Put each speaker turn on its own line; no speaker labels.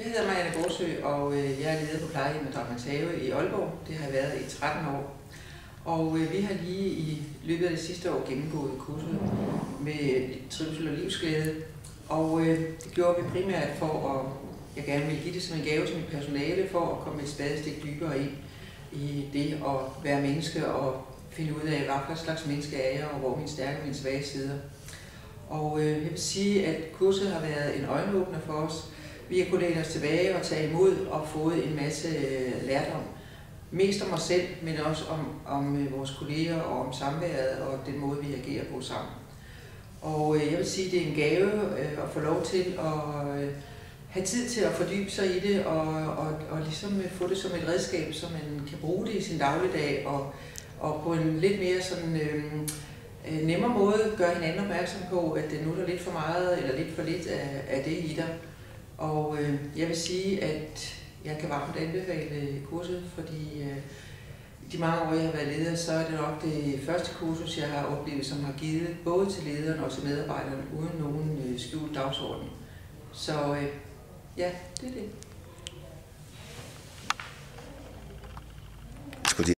Jeg hedder Marianne Borsø, og jeg er leder på plejehjemmet Dragmanshave i Aalborg. Det har jeg været i 13 år. Og vi har lige i løbet af det sidste år gennemgået kurset med trivsel og livsglæde. Og det gjorde vi primært for at jeg gerne ville give det som en gave til mit personale, for at komme et spadestik dybere ind i det at være menneske og finde ud af, hvad slags menneske er jeg, og hvor mine stærke og mine svage sider. Og jeg vil sige, at kurset har været en øjenåbner for os. Vi har kunnet læne os tilbage og tage imod og fået en masse lærdom. Mest om os selv, men også om vores kolleger og om samværet og den måde, vi agerer på sammen. Og jeg vil sige, at det er en gave at få lov til at have tid til at fordybe sig i det og ligesom få det som et redskab, så man kan bruge det i sin dagligdag og på en lidt mere sådan nemmere måde gøre hinanden opmærksom på, at nu er der lidt for meget eller lidt for lidt af det i dig. Og jeg vil sige, at jeg kan varmt anbefale kurset, fordi de mange år, jeg har været leder, så er det nok det første kursus, jeg har oplevet, som har givet både til lederen og til medarbejderne uden nogen skjult dagsorden. Så ja, det er det.